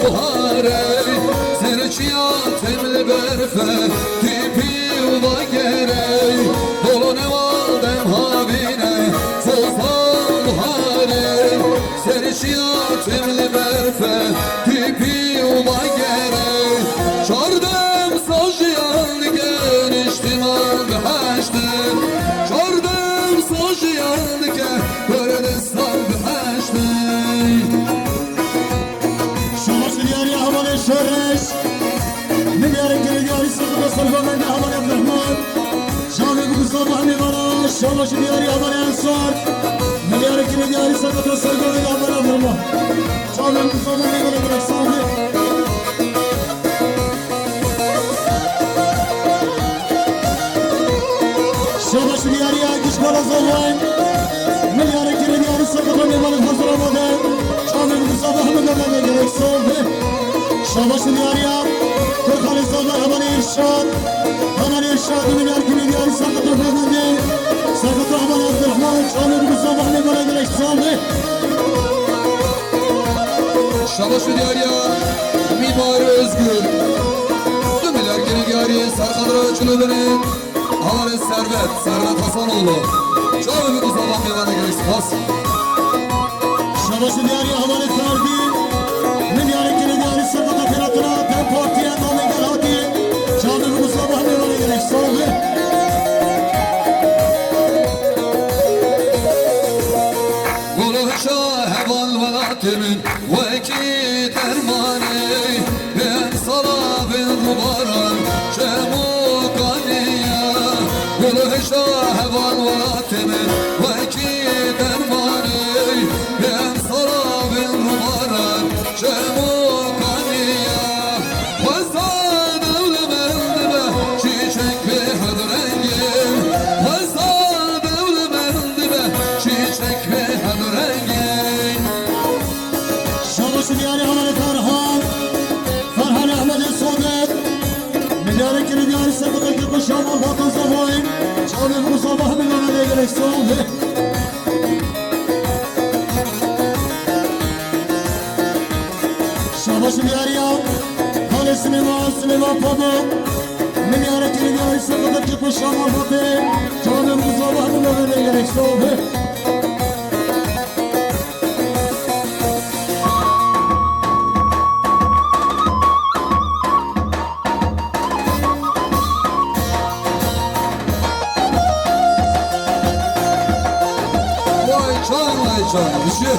buhare Serçiyatım berfe tipi uva gerey Dolu ne valdem habine Sozdan buhare Serçiyatım berfe tipi uva gerey Çardem sajiyan geniştim al haştı Çardem sajiyan Kurdistan haştı شورش نمیاره که دیاری سرد و سلفا من امان عبدالرحمن شامل بگوزان و میوارا شامش دیاری امان انصار نمیاره که دیاری سرد و سلفا من امان عبدالرحمن شامل بگوزان و میوارا برکسانه شامش دیاری اگیش بالا زوان نمیاره که دیاری سرد و میوارا حضور آماده شامل بگوزان و میوارا برکسانه شاباش دیاریا فرخال صاحب همان ارشاد میلیارد که میلیاری ساقط و فرمانده ساقط و همان عبدالرحمن شامل بگو صاحب احمد برای دلش صاحبه شاباش دیاریا میمار özgür دو میلیارد که میلیاری سرخال را چلو برید همان ثروت حسanoğlu شامل بگو صاحب احمد برای دلش باس شاباش دیاریا همان فردی میلیارد که میلیاری ساقط پارتیا نام گلاتی شامل مصطفی میوانه گرش صاحب گلوه شاه والولاتمن وکی درمانی بین صلاف مباران شمو قانیا گلوه شاه والولاتمن وکی درمانی بین صلاف مباران شمو Yani Hamad Farhan Ahmet Sodet Milyarı kiri diyarı sakıdaki kuşamı Vatan Zahoyim Çağrı Mustafa Milyarı diye gerek soğudu Şabaşı diyarı ya Kalesini vaasını vapadı Milyarı kiri diyarı sakıdaki kuşamı Vatan Çağrı Mustafa Milyarı diye gerek soğudu Canım bir şey.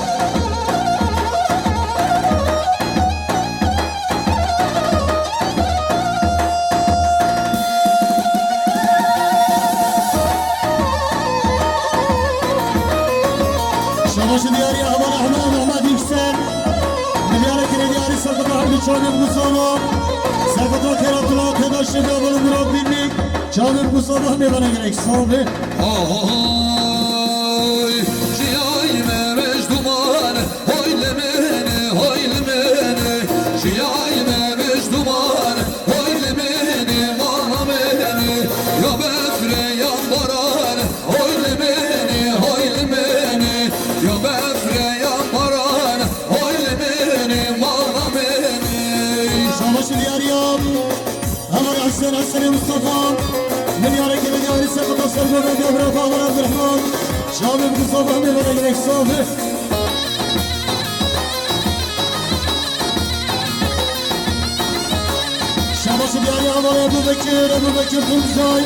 Şabaşı diyarı Aman Ahmet Yüksel Milyarı kire diyarı Sakıt Harbi Çağrı Mustafa Sakıt Keratula Tedaşı Beyalı Murat Birlik Çağrı Mustafa Meyvana gerek sahibi Aslan Mustafa Milyarı kere diyarı sakıt aslan Mehmet Yavrak Aman Abdülrahman Şamil Mustafa Mehmet'e gerek sahibi Şabaşı diyarı Aman Ebu Bekir Tunzay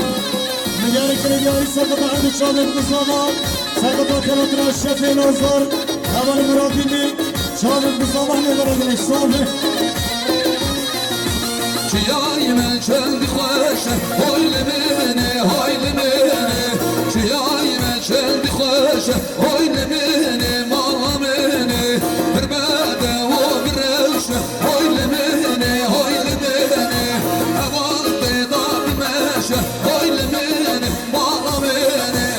Milyarı kere diyarı sakıt Ahmet Şamil Mustafa Sakıt Akaratına Şefi Nazar Aman Murat Billik Şamil Mustafa Mehmet'e gerek sahibi Çiyayim el çeldi خوشه Hoyle mene Çiyayim el çeldi خوشه Hoyle mene Mala mene Bir bede o bir revşe Hoyle mene Eval beda bir meşe Hoyle mene Mala mene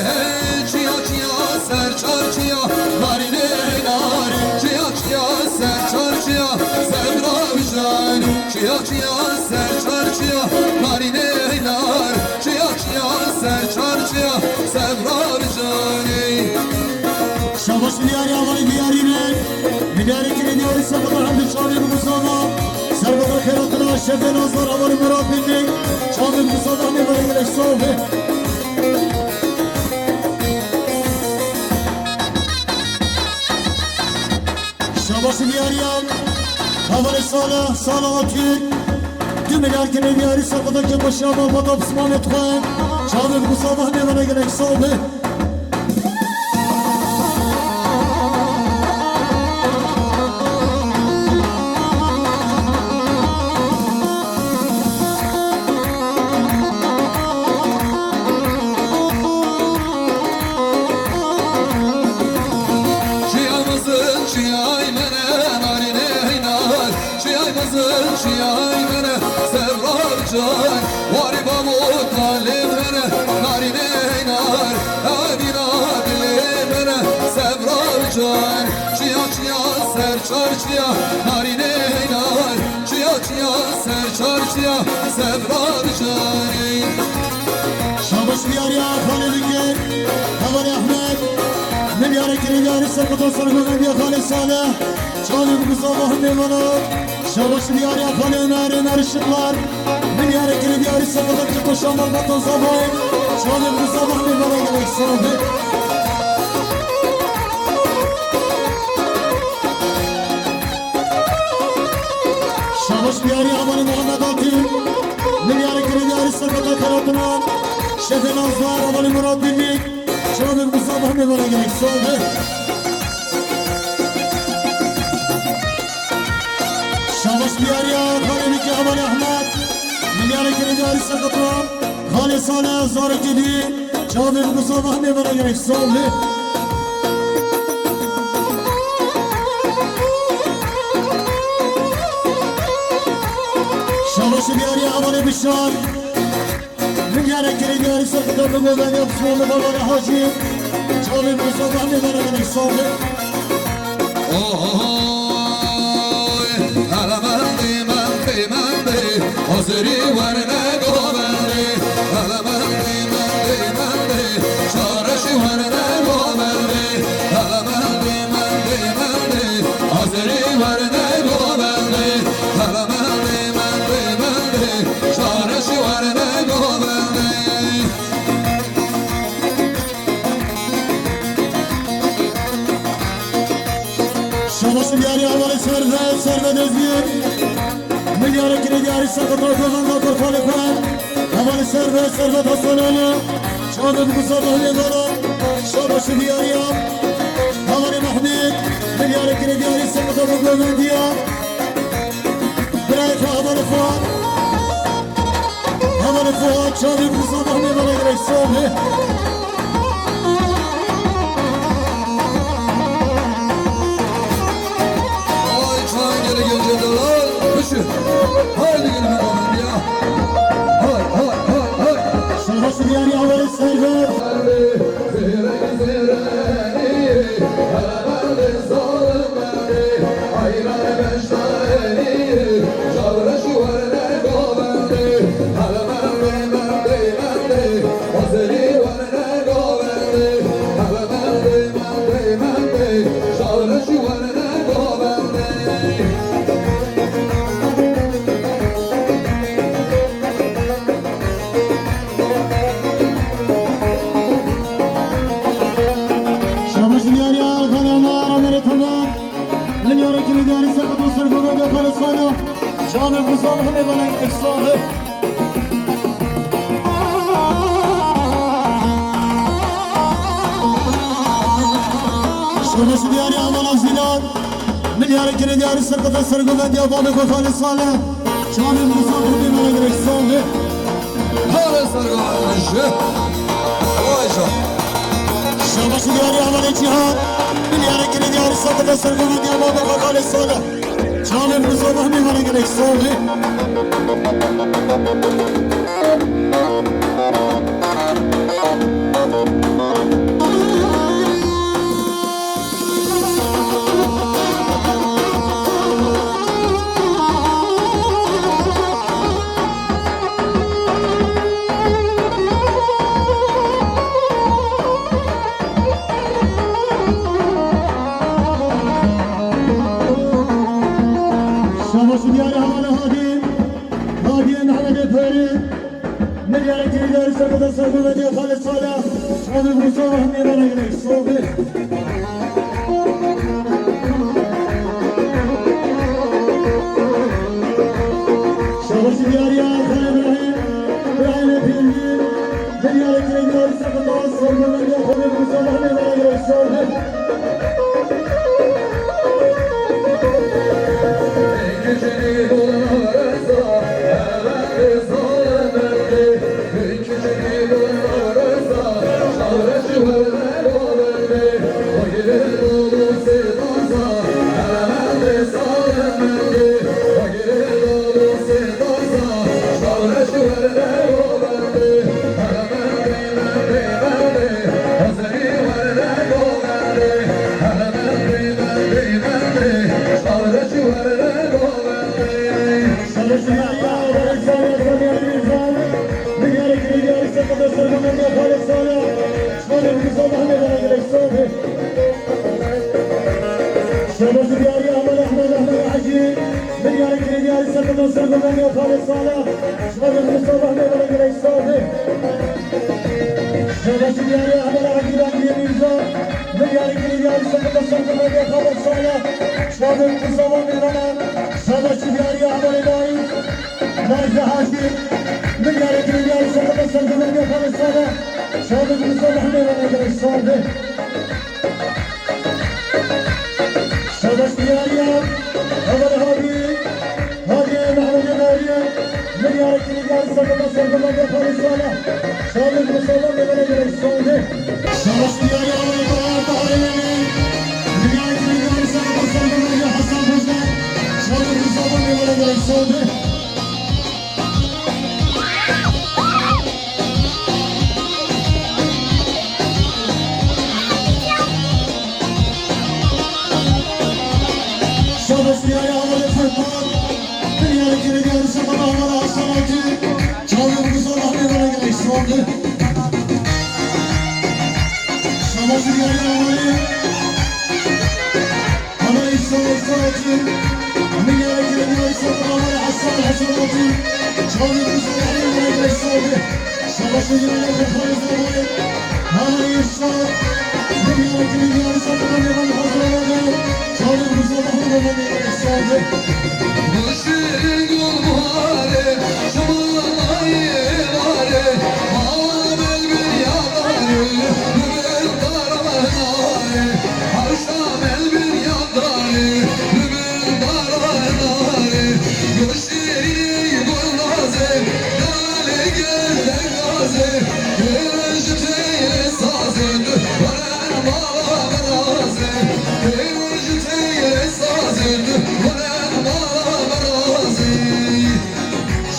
Çiya serçar çiya Narine nari Çiya serçar çiya Sevra vicdani Çiya serçar çiya Narine nar Çiya serçar çiya Sevra vicdani Şabaş milyari avali diyarine Milyari kire diyarı sabah Hamdi Çağrı Mustafa شفت نظر اول مراد بینی چاوی بصدا میبره گلش صوبه شباش بیاریم اول سال آتیر 2 میلیارد کنه بیاری سقطه که با شما با تا بسمانت خواهیم چاوی بصدا میبره گلش صوبه واری با مطالب منه نارینه نار آبینا دلی منه سبرار جان چیا سرچار چیا نارینه نار چیا سرچار چیا سبرار جان شابش بیاری خاله دیگه خبر احمد میلیاره که بیاری سرکت و سرگوه بیا خاله ساله چالی بگذابه میمانه شابش بیاری خاله مر شقلار میلیاره که بیاری سرکت که کشامل بطن زبای چالی بگذابه میمانه گلک ساله شابش بیاری اول محمد آتی میلیاره که بیاری سرکت کراتنان شف نازدار اول مراد بینی چالی بگذابه میمانه گلک ساله شابش بیاری خاله میگه اول احمد میلیاره که بیاری سرکتان خاله ساله زاره کدی چالی بگذابه میمانه گلک ساله شابش بیاری اول بشار میلیاره که بیاری سرکتان بگو بنی بسمون بابان حاجی چالی بگذابه میمانه گلک ساله حاضری ورنه گوبنده من شارشی ورنه گوبنده من حاضری ورنه گوبنده من شارشی ورنه گوبنده شاباش بیاری اول سرده دزگیر میلیاره که دیاری سقط را کنم و برفال کنم اول سربت حسنانه شاده بگذابه میدارم شاباش بیاریم اول محمید میلیاره که دیاری سقط را بگذابه دیم برای اول فواد شاده بگذابه میدارم گرش صبح haydi gelin bakalım ya. Hay. شاباش بیاری اول سربت شامل بزرگ میبنن احسانه شامش دیاری اول از دیدار میلیاره که دیاری سرکت سرگوه دیا بابه خواهی ساله شامل بزرگ میبنن احسانه حال سرگوه شامش دیاری اول جهان میلیاره که دیاری سرکت سرگوه دیا بابه خواهی ساله شامل بزرگ میبنن احسانه داریم ملیار کلیداری سرکتا سرکو بدی خالد صالح شاد بوزا و همی برگره صوبه شاباش دیاری آخر ابراهیم ابراهیم پیلگیر ملیار کلیداری سرکتا سرکو بدی خالد بوزا و همی برگره صوبه شباب دياري أحمد حجي دياري دياري سلطان سلطان يا خالد صالح شباب المصطفى أحمد رجل الصافي شباب دياري أحمد حجي رجل ميرزا دياري سلطان سلطان يا خالد صالح شباب المصطفى ميرانا شباب دياري أحمد داي ناجي حاجي دياري سلطان سلطان يا خالد صالح شباب المصطفى أحمد رجل الصافي شباب دياري أحمد هادي محمد ناريا مليار كريجار سلطان سلطان يا خالد صالح شباب المصطفى ميرانا الصافي شباب دياري أحمد طاهري مليار كريجار سلطان سلطان يا حسن بوزنا شباب المصطفى ميرانا الصافي شباب دياري أحمد فتان مليار كريجار سلطان يا حسن شباب المصطفى ميرانا الصافي شباب دياري أحمد الصافي مليار كريجار سلطان يا حسن شباب المصطفى ميرانا الصافي شباب دياري أحمد هذا الصوت مليار كريجار سلطان يا حسن شباب المصطفى ميرانا الصافي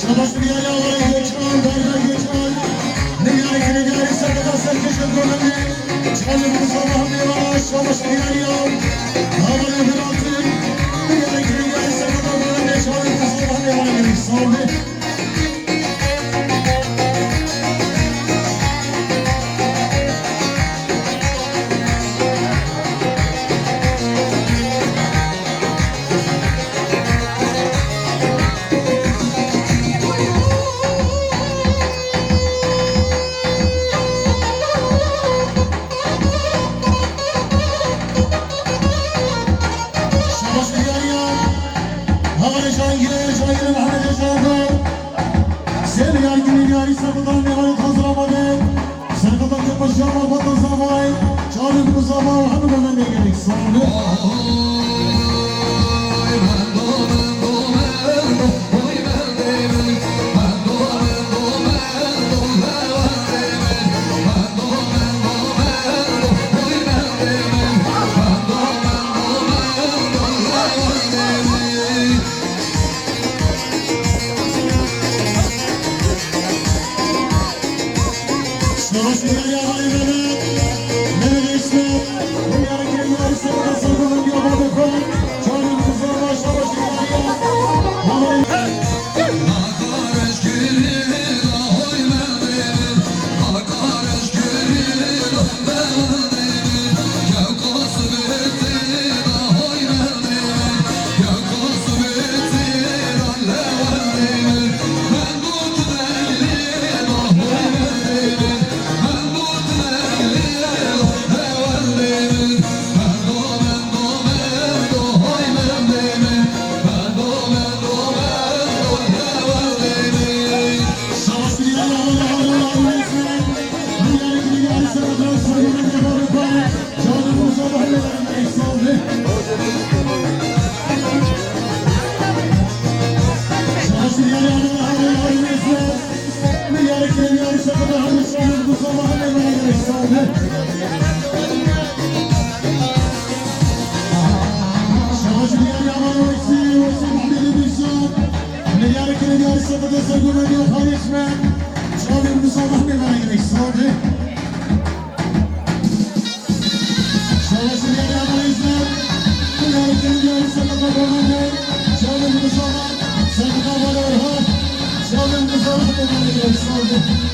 شباب دياري أولي geçman, derler geçman Niyari krediyari sakata serkeşe konami Çalı bu sabah meyvana şabaş diyari al Havalı bir altı Niyari krediyari sakata konami Çalı bu sabah meyvana gerek saldı Şabas سبت سرگونه بیا خواهیشمه شادیم بزاده میبره گرک ساده شادشی بیاری عملیزم میاری که میاری سبت بگونه شادیم بزاده سبت بگونه ها شادیم بزاده میبره گرک ساده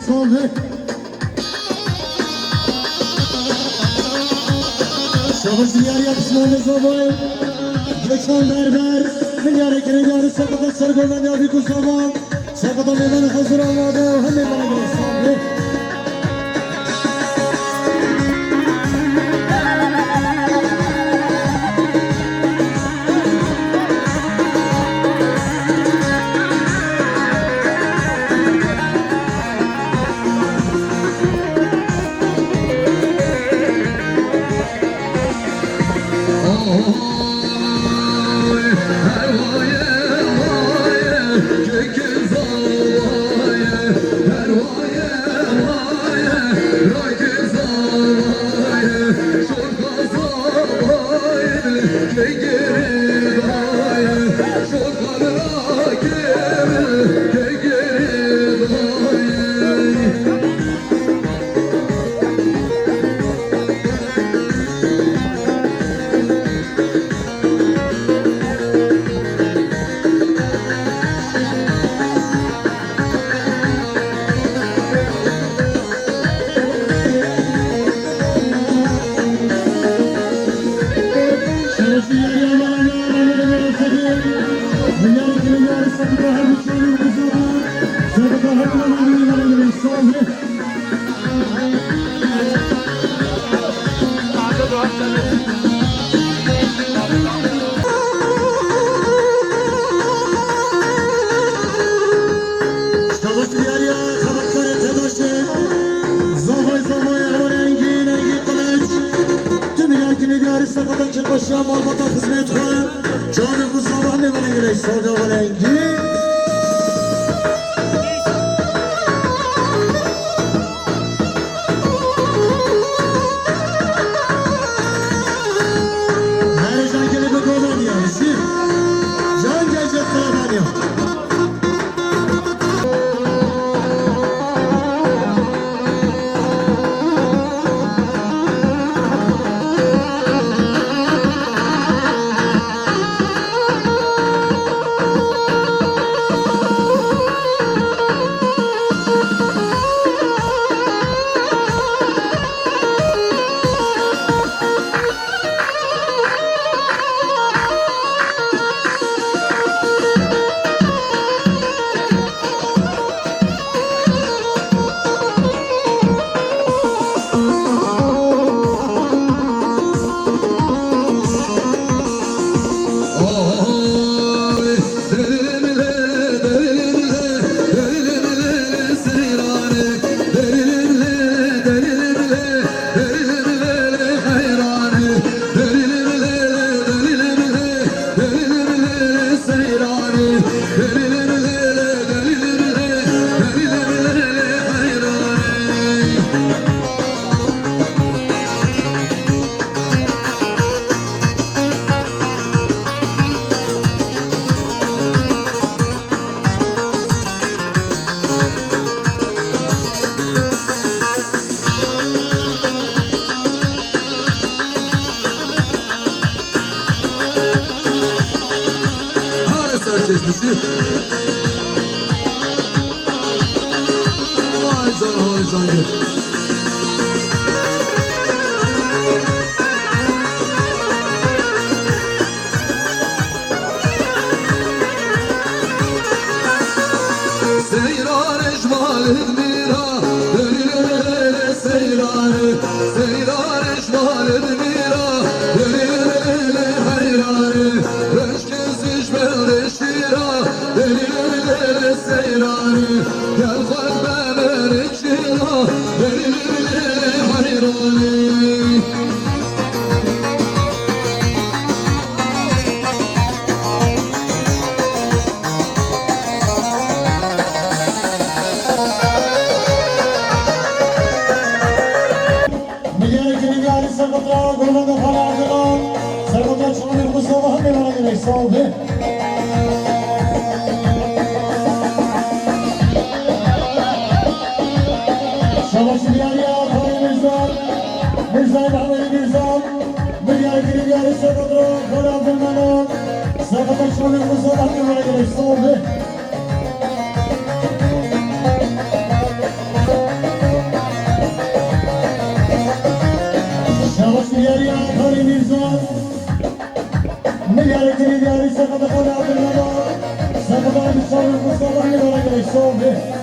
صالح شاباش دیاری بسمان زبان جشن بربر میاره که نیاری سقط سرگردن یابی کو زبان سقط میمن حضور آماده و همه من صالح Başım olmadan hizmet var. Canım bu sabah ne bana göre sordu o rengi. Her can kelime kolan yani. Can gelecek sıradan ya. Çeşmesi. Vay canı. Seyran eşmal edmira, dönülere seyranı. Seyran eşmal edmira, dönülere hayranı. Reşkesiş bereşira, dönülere seyranı. Gel kalbe bereşira, dönülere hayranı. Sarkotra, Gurmada Faladılar, Sarkotra Çanır Mustafa Hamdi bana gerek saldı. Şabaşı Diyarya, Fahri Mirza Mahmedi Mirza, Milyar Giriyari Sarkotra, Faladılar, Sarkotra Çanır Mustafa Hamdi bana gerek saldı. سقط قول عبد المنان سقط عبد الصابر مصطفى مبارك الصوبي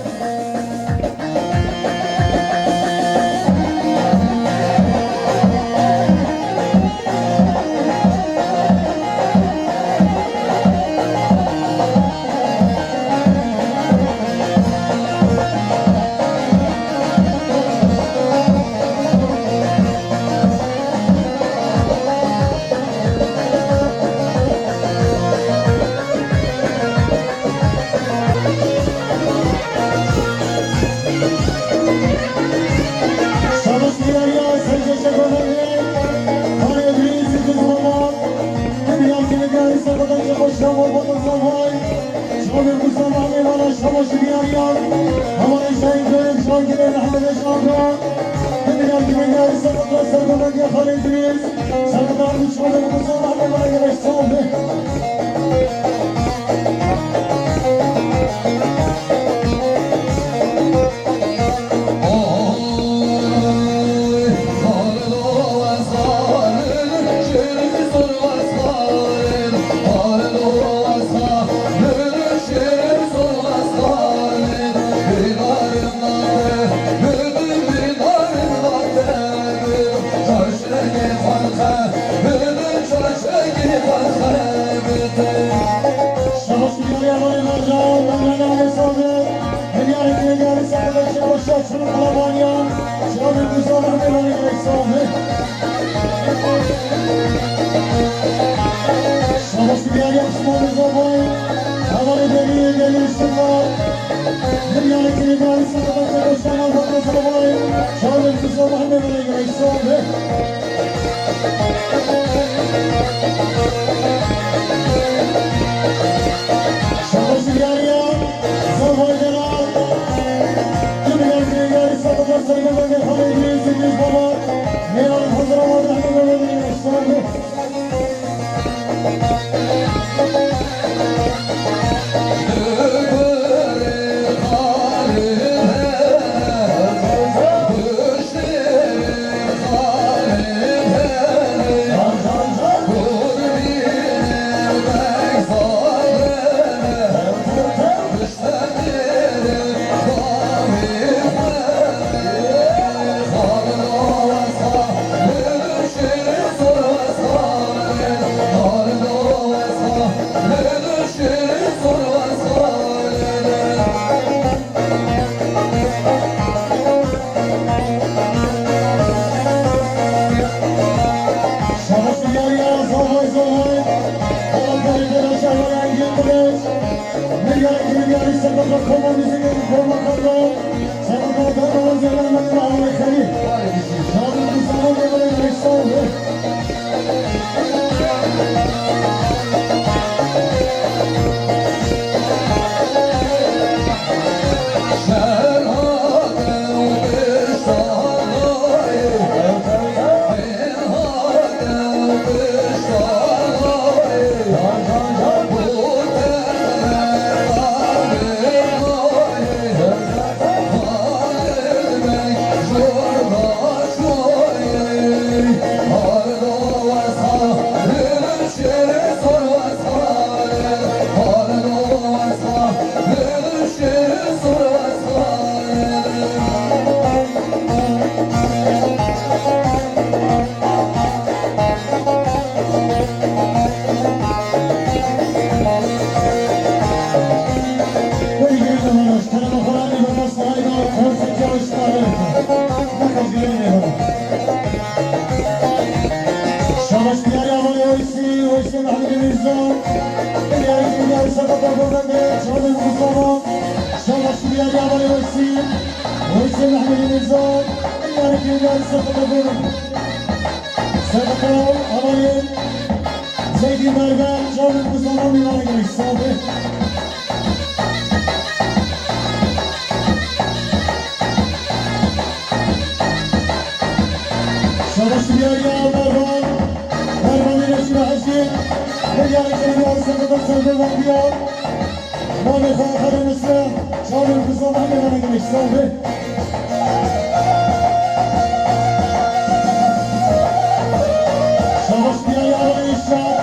Savaş bir ayağı işler,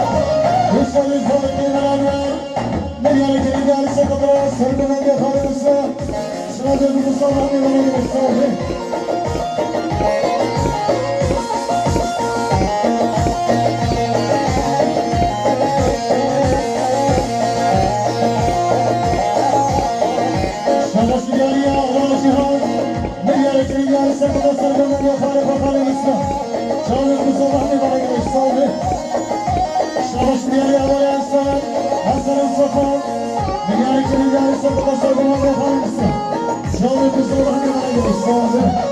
Hüsnü Zalım'ın Şadı Mustafa Mehmet Mustafa. Şabaşı geliyor Ağrı Cihan. Ne gerekli gelirse bu da sargının yaparı bakalım İslam. Şadı Mustafa Mehmet Mustafa. Şabaşı geliyor Ağrı Cihan. Hasan Mustafa. Ne gerekli gelirse bu da sargının yaparı İslam. Şadı Mustafa Mehmet Mustafa.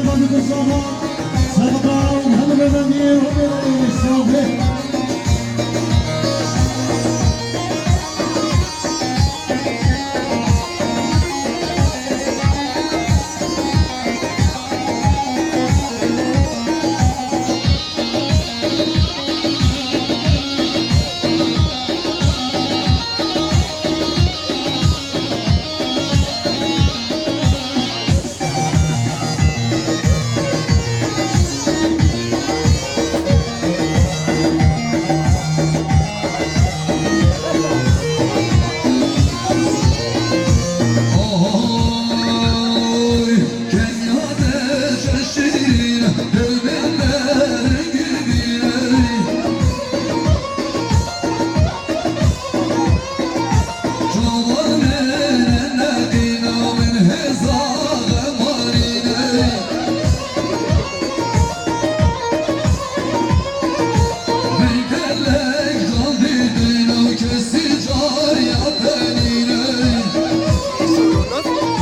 Servet Kızıl'dan Servet Ağa'nın hanımefendiye hobileri Servet. Oy, Kenya'da şaşırır, dövmeler gülür. Çoban eline kıynamen hezağı marine. Beykelek can didin, o kesi car ya penine.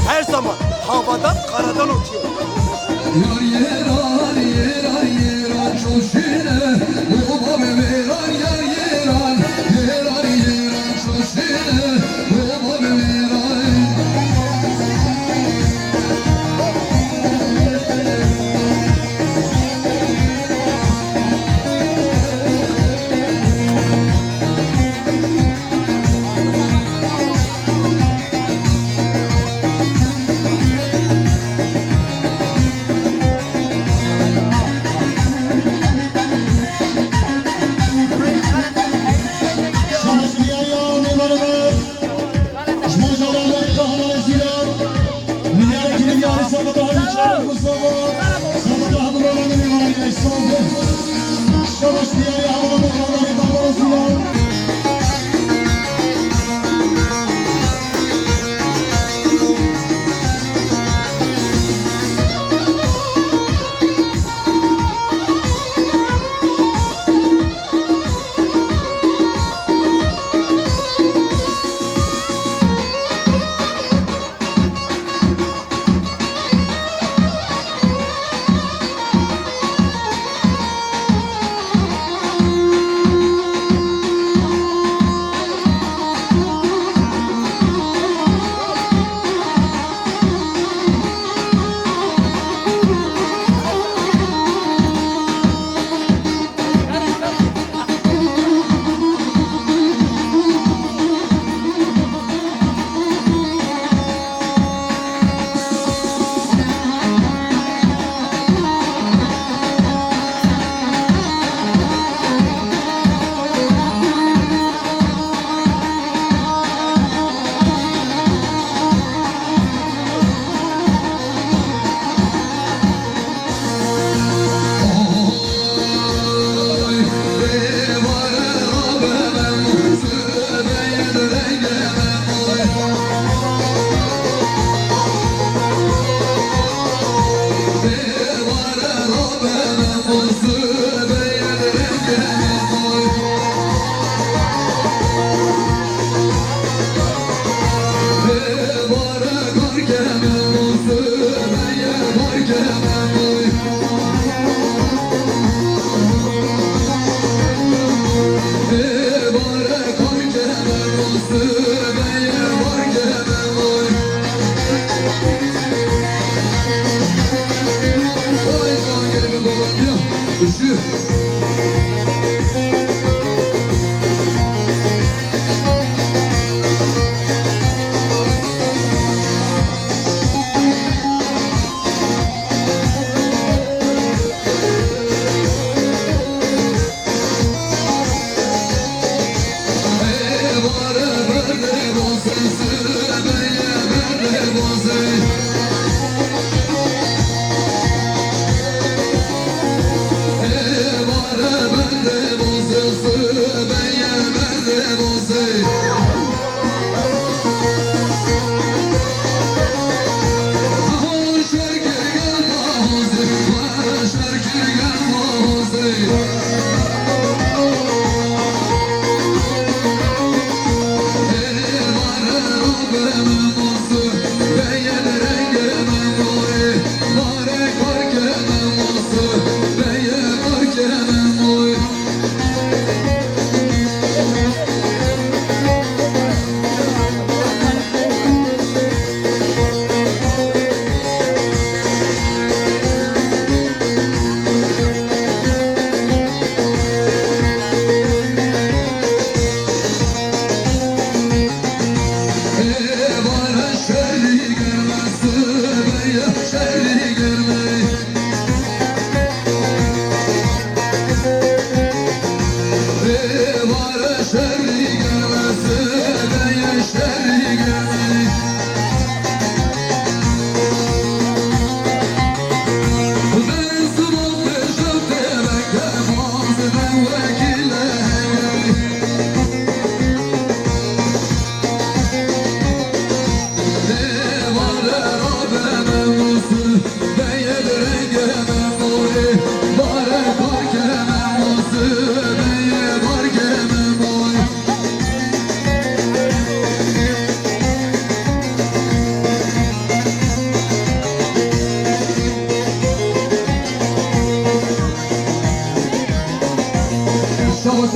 Her zaman havadan karadan uçuyor. Yar yeran yeran yeran çoşine Baba beberan yar yeran Yeran yeran çoşine Baba beberan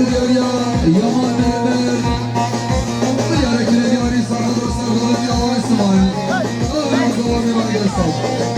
diyor ya yaman neler. Diyarı kire diyarı sarılır sarılır yalan İsmail. Ağabey o zaman bir var göster.